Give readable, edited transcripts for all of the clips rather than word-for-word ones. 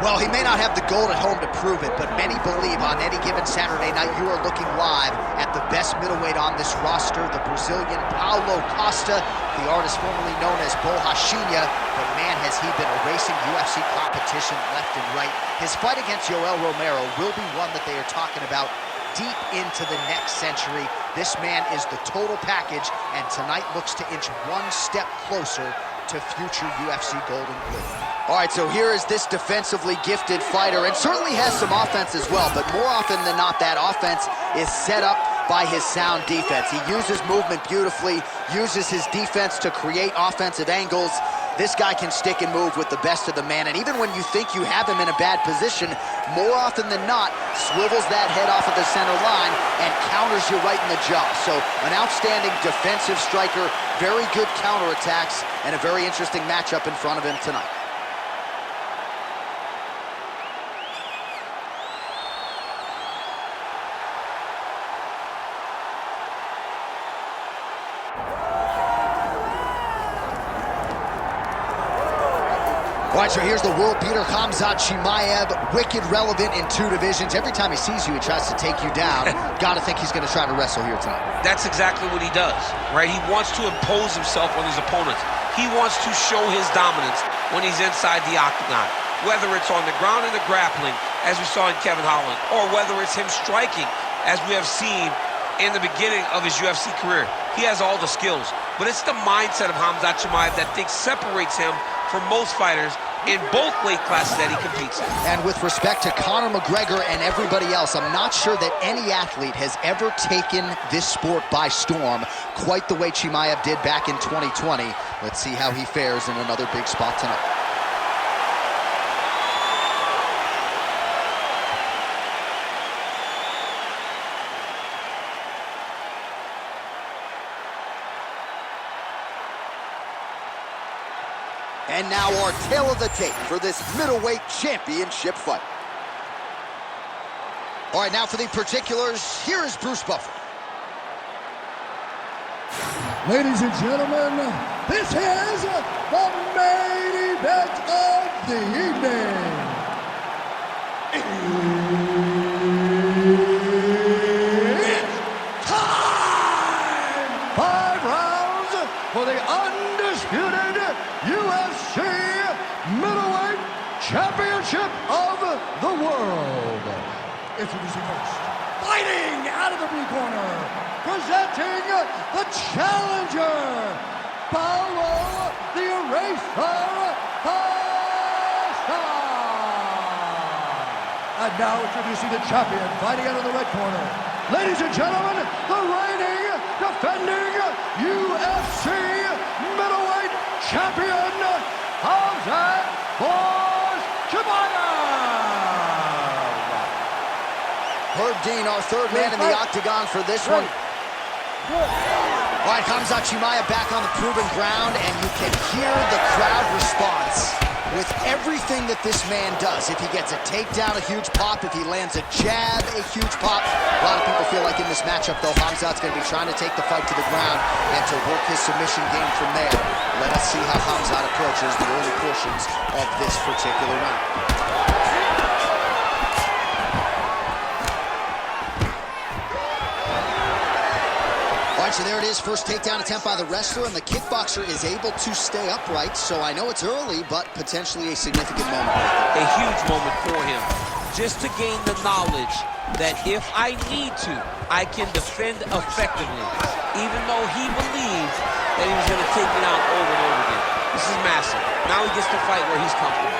Well, he may not have the gold at home to prove it, but many believe on any given Saturday night you are looking live at the best middleweight on this roster, the Brazilian Paulo Costa, the artist formerly known as Borrachinha, but man, has he been erasing UFC competition left and right. His fight against Yoel Romero will be one that they are talking about deep into the next century. This man is the total package, and tonight looks to inch one step closer to future UFC Golden Glove. All right, so here is this defensively gifted fighter, and certainly has some offense as well, but more often than not, that offense is set up by his sound defense. He uses movement beautifully, uses his defense to create offensive angles. This guy can stick and move with the best of the man, and even when you think you have him in a bad position, more often than not, swivels that head off of the center line and counters you right in the jaw. So an outstanding defensive striker, very good counterattacks, and a very interesting matchup in front of him tonight. All right, so here's the world beater, Khamzat Chimaev, wicked relevant in 2 divisions. Every time he sees you, he tries to take you down. Gotta think he's gonna try to wrestle here tonight. That's exactly what he does, right? He wants to impose himself on his opponents. He wants to show his dominance when he's inside the octagon, whether it's on the ground in the grappling, as we saw in Kevin Holland, or whether it's him striking, as we have seen in the beginning of his UFC career. He has all the skills, but it's the mindset of Khamzat Chimaev that separates him from most fighters in both weight classes that he competes in. And with respect to Conor McGregor and everybody else, I'm not sure that any athlete has ever taken this sport by storm quite the way Chimaev did back in 2020. Let's see how he fares in another big spot tonight. And now our tail of the tape for this middleweight championship fight. All right, now for the particulars, here is Bruce Buffer. Ladies and gentlemen, this is the main event of the evening. It's time! 5 rounds for the undisputed UFC Middleweight Championship of the World. Introducing first, fighting out of the blue corner, presenting the challenger, Paulo the Eraser Costa. And now introducing the champion, fighting out of the red corner. Ladies and gentlemen, the reigning, defending UFC Middleweight Champion, Khamzat Chimaev. Herb Dean, our third man in the octagon for this one. All right, Khamzat Chimaev back on the proven ground, and you can hear the crowd response with everything that this man does. If he gets a takedown, a huge pop. If he lands a jab, a huge pop. A lot of people feel like in this matchup, though, Khamzat's going to be trying to take the fight to the ground and to work his submission game from there. Let us see how Khamzat approaches the early portions of this particular round. So there it is, first takedown attempt by the wrestler, and the kickboxer is able to stay upright. So I know it's early, but potentially a significant moment. A huge moment for him, just to gain the knowledge that if I need to, I can defend effectively, even though he believed that he was going to take me down over and over again. This is massive. Now he gets to fight where he's comfortable.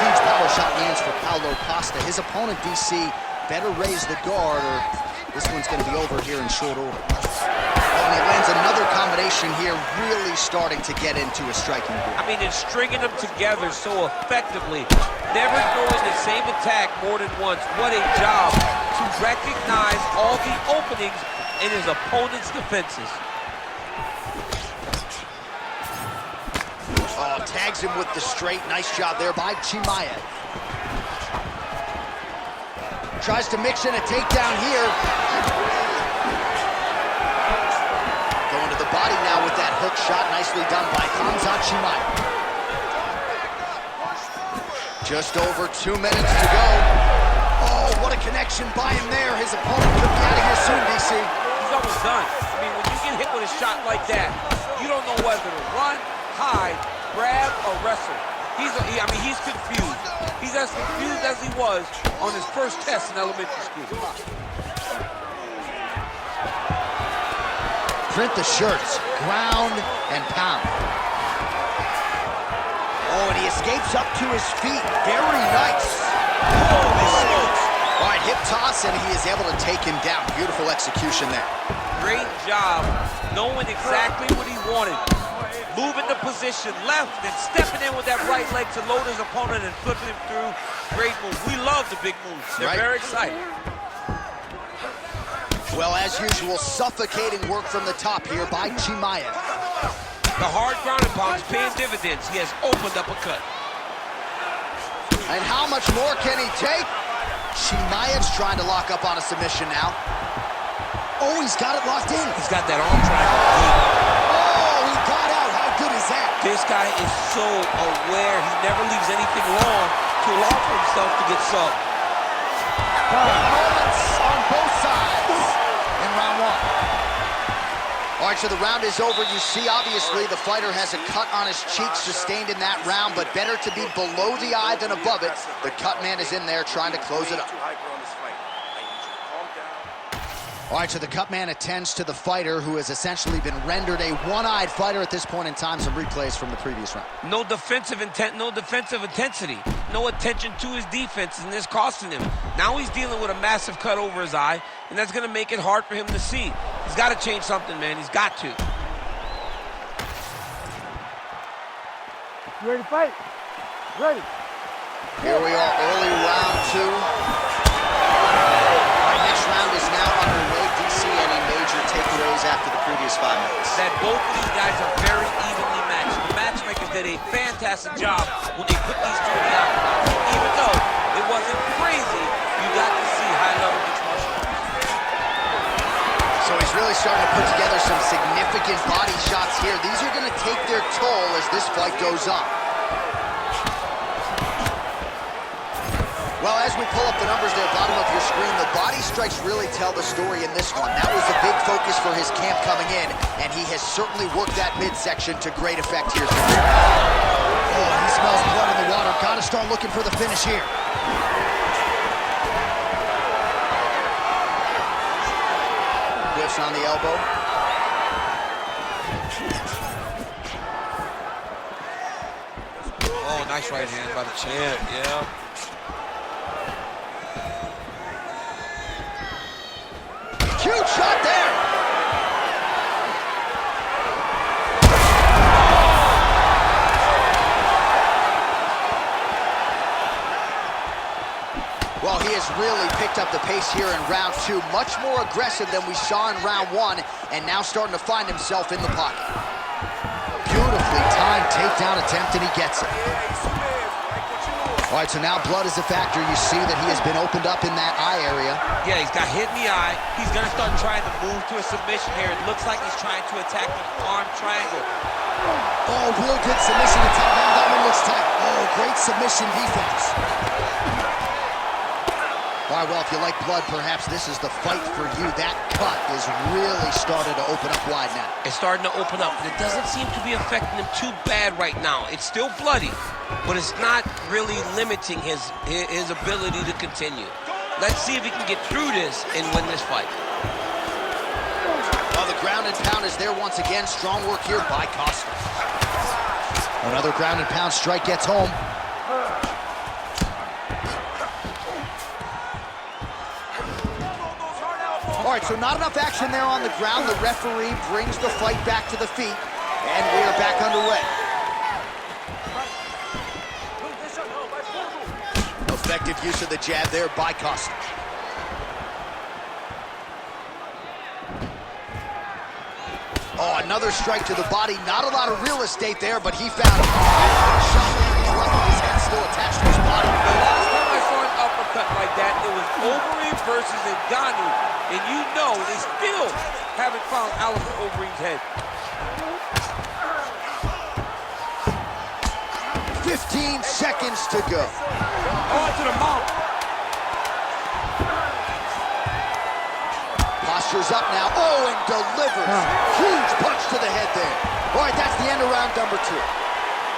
Huge power shot lands for Paulo Costa. His opponent, DC, better raise the guard, or this one's going to be over here in short order. And he lands another combination here, really starting to get into a striking group. I mean, it's stringing them together so effectively, never throwing the same attack more than once. What a job to recognize all the openings in his opponent's defenses. Oh, tags him with the straight. Nice job there by Chimaev. Tries to mix in a takedown here. Going to the body now with that hook shot. Nicely done by Khamzat Chimaev. Just over 2 minutes to go. Oh, what a connection by him there. His opponent could be out of here soon, DC. He's almost done. I mean, when you get hit with a shot like that, you don't know whether to run, hide, grab, or wrestle. He's confused. He's as confused as he was on his first test in elementary school. Print the shirts, ground and pound. Oh, and he escapes up to his feet. Very nice. Holy smokes. All right, hip toss, and he is able to take him down. Beautiful execution there. Great job knowing exactly what he wanted. Moving the position left and stepping in with that right leg to load his opponent and flipping him through. Great move. We love the big moves. They're very exciting. Well, as usual, suffocating work from the top here by Chimaev. The hard ground and pound is paying dividends. He has opened up a cut. And how much more can he take? Chimaev's trying to lock up on a submission now. Oh, he's got it locked in. He's got that arm triangle. Oh, he got out. How good is that? This guy is so aware. He never leaves anything long to allow for himself to get subbed. Moments on both sides in round one. All right, so the round is over. You see, obviously, the fighter has a cut on his cheek sustained in that round, but better to be below the eye than above it. The cut man is in there trying to close it up. All right, so the cut man attends to the fighter who has essentially been rendered a one-eyed fighter at this point in time. Some replays from the previous round. No defensive intent, no defensive intensity, no attention to his defense, and this costing him. Now he's dealing with a massive cut over his eye, and that's going to make it hard for him to see. He's got to change something, man. He's got to. You ready to fight? Ready. Here we are, early round two. Our next round is now underway. DC, any major takeaways after the previous 5 minutes? That both of these guys are very evenly matched. The matchmakers did a fantastic job when they put these two in the octagon. Even though it wasn't crazy, you got to see high-level mixed martial arts. So he's really starting to put together some significant body shots here. These are going to take their toll as this fight goes on. Well, as we pull up the numbers there, bottom of your screen, the body strikes really tell the story in this one. That was a big focus for his camp coming in, and he has certainly worked that midsection to great effect here tonight. Oh, he smells blood in the water. Got to start looking for the finish here. Whiffs on the elbow. Oh, nice right hand by the champ, yeah. Huge shot there. Well, he has really picked up the pace here in round two. Much more aggressive than we saw in round one, and now starting to find himself in the pocket. Beautifully timed takedown attempt, and he gets it. All right, so now blood is a factor. You see that he has been opened up in that eye area. Yeah, he's got hit in the eye. He's going to start trying to move to a submission here. It looks like he's trying to attack with an arm triangle. Oh, real good submission attack. Now that one looks tight. Oh, great submission defense. All right, well, if you like blood, perhaps this is the fight for you. That cut is really started to open up wide now. It's starting to open up, but it doesn't seem to be affecting him too bad right now. It's still bloody, but it's not really limiting his ability to continue. Let's see if he can get through this and win this fight. Well, the ground and pound is there once again. Strong work here by Costa. Another ground and pound strike gets home. All right, so not enough action there on the ground. The referee brings the fight back to the feet, and we are back underway. Effective use of the jab there by Costa. Oh, another strike to the body. Not a lot of real estate there, but he found a shot. He's lucky his head still attached to his body. The last time I saw an uppercut like that, it was Overeem versus Ngannou. And you know they still haven't found Alistair Overeem's head. 15 seconds to go. On to the mount. Posture's up now. Oh, and delivers. Huge punch to the head there. All right, that's the end of round number 2.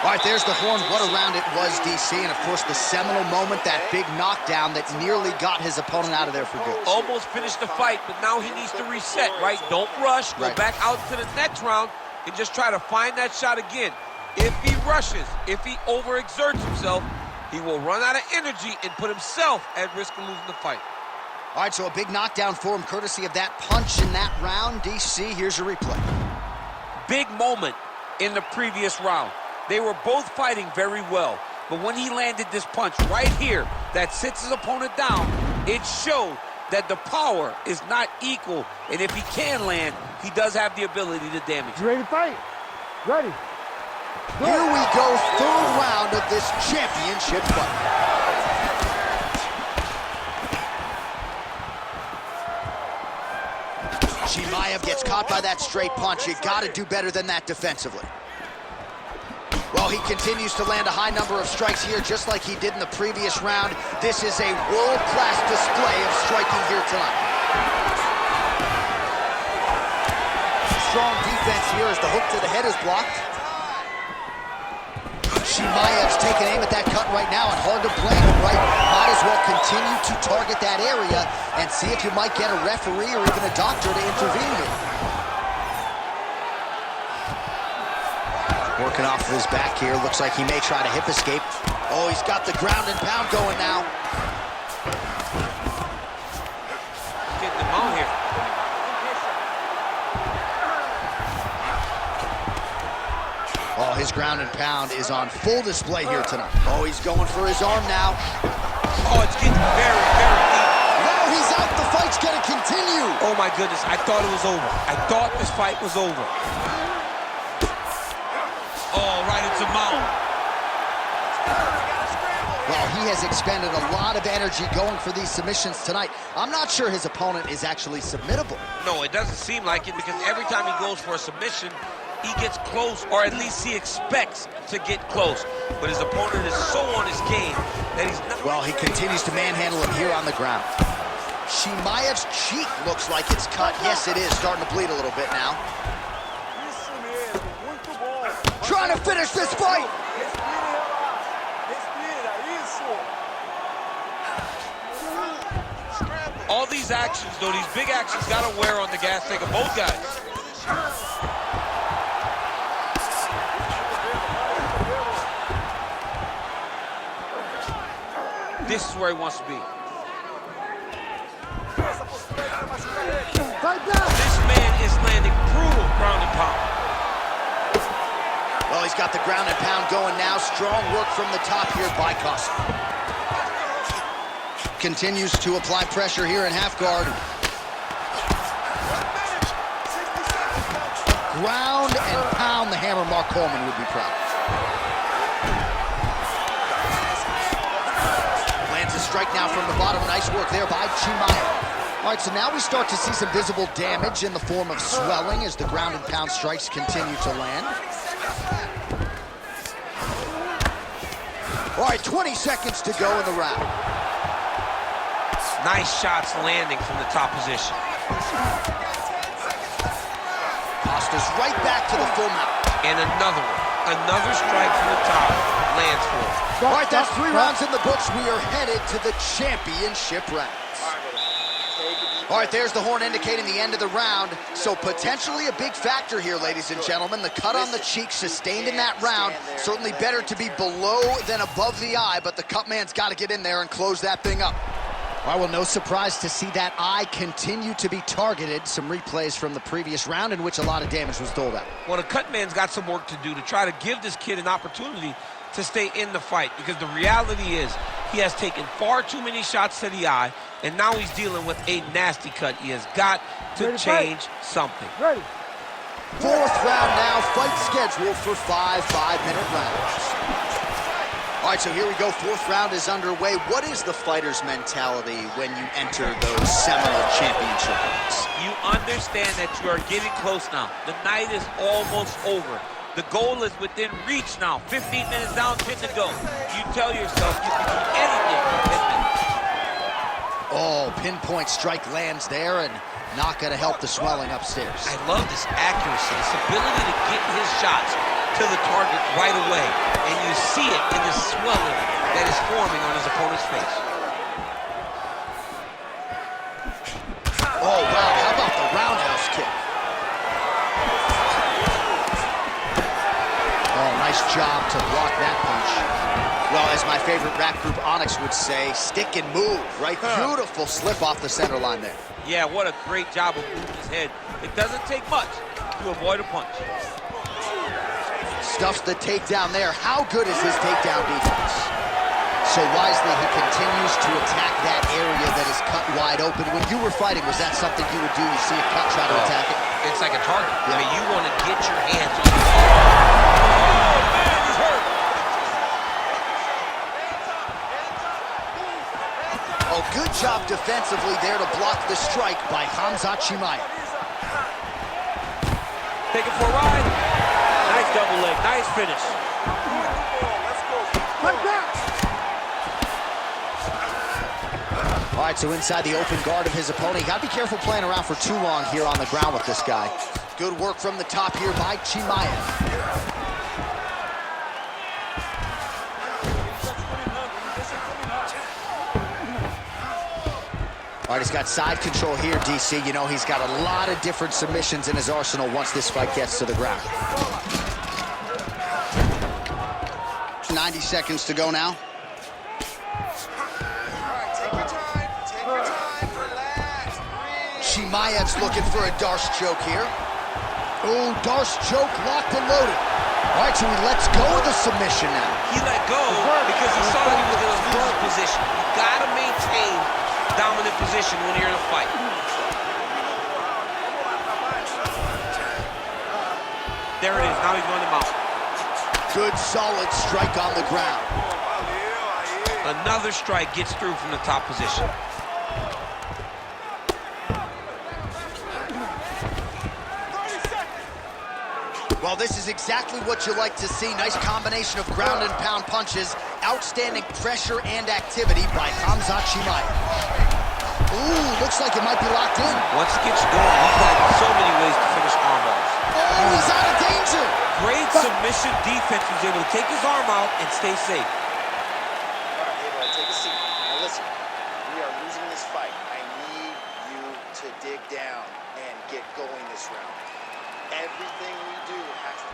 All right, there's the horn. What a round it was, DC. And, of course, the seminal moment, that big knockdown that nearly got his opponent out of there for good. Almost finished the fight, but now he needs to reset, right? Don't rush. Go back out to the next round and just try to find that shot again. If he rushes, if he overexerts himself, he will run out of energy and put himself at risk of losing the fight. All right, so a big knockdown for him, courtesy of that punch in that round. DC, here's a replay. Big moment in the previous round. They were both fighting very well, but when he landed this punch right here that sits his opponent down, it showed that the power is not equal, and if he can land, he does have the ability to damage. You ready to fight? Ready. Here we go, third round of this championship fight. Chimaev gets caught by that straight punch. You gotta do better than that defensively. Well, he continues to land a high number of strikes here, just like he did in the previous round. This is a world-class display of striking here tonight. Strong defense here as the hook to the head is blocked. Chimaev's taking aim at that cut right now, and hard to blame him, right? Might as well continue to target that area and see if you might get a referee or even a doctor to intervene here. Working off of his back here. Looks like he may try to hip escape. Oh, he's got the ground and pound going now. Getting him out here. Oh, his ground and pound is on full display here tonight. Oh, he's going for his arm now. Oh, it's getting very, very deep. No, he's out. The fight's going to continue. Oh, my goodness. I thought it was over. I thought this fight was over. Oh, right into mount. Well, he has expended a lot of energy going for these submissions tonight. I'm not sure his opponent is actually submittable. No, it doesn't seem like it, because every time he goes for a submission, he gets close, or at least he expects to get close. But his opponent is so on his game that he's not... Well, he continues to manhandle him here on the ground. Chimaev's cheek looks like it's cut. Yes, it is. Starting to bleed a little bit now. Trying to finish this fight. All these actions, though, these big actions, got to wear on the gas tank of both guys. This is where he wants to be. This man is landing brutal ground and pound. Well, he's got the ground and pound going now. Strong work from the top here by Costa. Continues to apply pressure here in half guard. Ground and pound, the hammer Mark Coleman would be proud of. Lands a strike now from the bottom. Nice work there by Chimaev. All right, so now we start to see some visible damage in the form of swelling as the ground and pound strikes continue to land. All right, 20 seconds to go in the round. Nice shots landing from the top position. Costa's right back to the full mount. And another one. Another strike from the top lands for him. All right, that's 3 rounds in the books. We are headed to the championship rounds. All right, there's the horn indicating the end of the round. So potentially a big factor here, ladies and gentlemen. The cut on the cheek sustained in that round. Certainly better to be below than above the eye, but the cut man's got to get in there and close that thing up. Well, no surprise to see that eye continue to be targeted. Some replays from the previous round in which a lot of damage was doled out. Well, the cut man's got some work to do to try to give this kid an opportunity to stay in the fight, because the reality is he has taken far too many shots to the eye, and now he's dealing with a nasty cut. He has got to change something. Ready. 4th round now, fight scheduled for 5 5-minute rounds. All right, so here we go. 4th round is underway. What is the fighter's mentality when you enter those seminal championship rounds? You understand that you are getting close now. The night is almost over. The goal is within reach now. 15 minutes down, 10 to go. You tell yourself you can do anything in 10 minutes. Oh, pinpoint strike lands there and not going to help the swelling upstairs. I love this accuracy, this ability to get his shots to the target right away. And you see it in the swelling that is forming on his opponent's face. Oh, wow, how about the roundhouse kick? Oh, nice job to block that punch. Well, as my favorite rap group Onyx would say, stick and move, right? Beautiful slip off the center line there. Yeah, what a great job of moving his head. It doesn't take much to avoid a punch. Stuffs the takedown there. How good is his takedown defense? So wisely, he continues to attack that area that is cut wide open. When you were fighting, was that something you would do? You see a cut, try to attack it? It's like a target. Yeah. I mean, you want to get your hands on the ball. Oh, man, he's hurt. Oh, good job defensively there to block the strike by Khamzat Chimaev. Take it for a ride. Nice double leg. Nice finish. Right back. All right, so inside the open guard of his opponent. You got to be careful playing around for too long here on the ground with this guy. Good work from the top here by Chimaev. All right, he's got side control here, DC. You know, he's got a lot of different submissions in his arsenal once this fight gets to the ground. 90 seconds to go now. Chimaev's looking for a Darce choke here. Oh, Darce choke locked and loaded. All right, so he lets go of the submission now. He let go because he saw he was in a losing position. You got to maintain dominant position when you're in a fight. There it is. Now he's going to mount. Good, solid strike on the ground. Another strike gets through from the top position. Well, this is exactly what you like to see. Nice combination of ground and pound punches. Outstanding pressure and activity by Khamzat Chimaev. Ooh, looks like it might be locked in. Once it gets going, he's got so many ways to finish armballs. Oh, he's out of danger. Great submission defense. He's able to take his arm out and stay safe. All right, hey, boy, take a seat. Now listen, we are losing this fight. I need you to dig down and get going this round. Everything we do has to...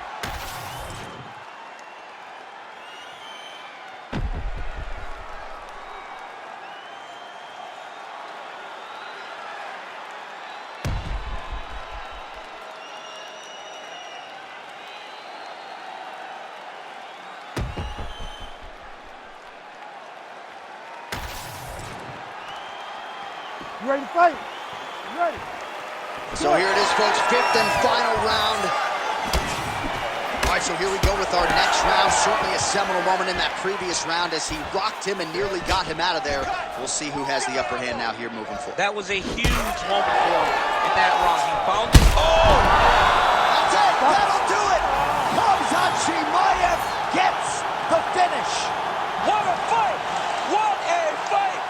You ready to fight? You ready? So here it is, folks, fifth and final round. All right, so here we go with our next round. Certainly a seminal moment in that previous round as he rocked him and nearly got him out of there. We'll see who has the upper hand now here moving forward. That was a huge moment for him in that round. He found it. Oh! That's it! That'll do it! Khamzat Chimaev gets the finish. What a fight! What a fight!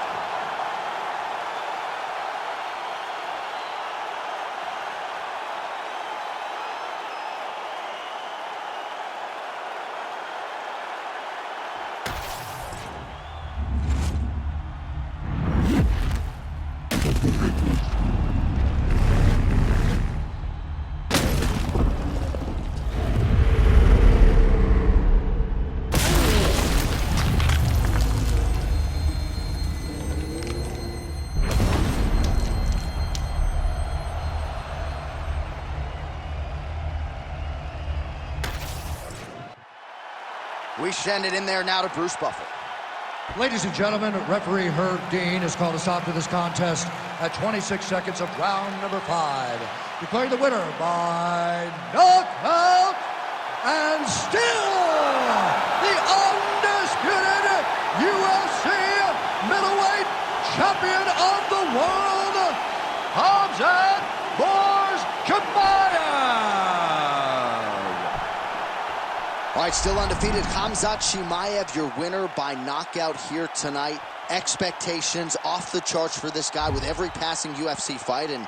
We send it in there now to Bruce Buffer. Ladies and gentlemen, referee Herb Dean has called a stop to this contest at 26 seconds of round number 5. Declaring the winner by knockout and still the undisputed UFC middleweight champion of the world, Khamzat Chimaev. right, still undefeated, Khamzat Chimaev, your winner by knockout here tonight. Expectations off the charts for this guy with every passing UFC fight, and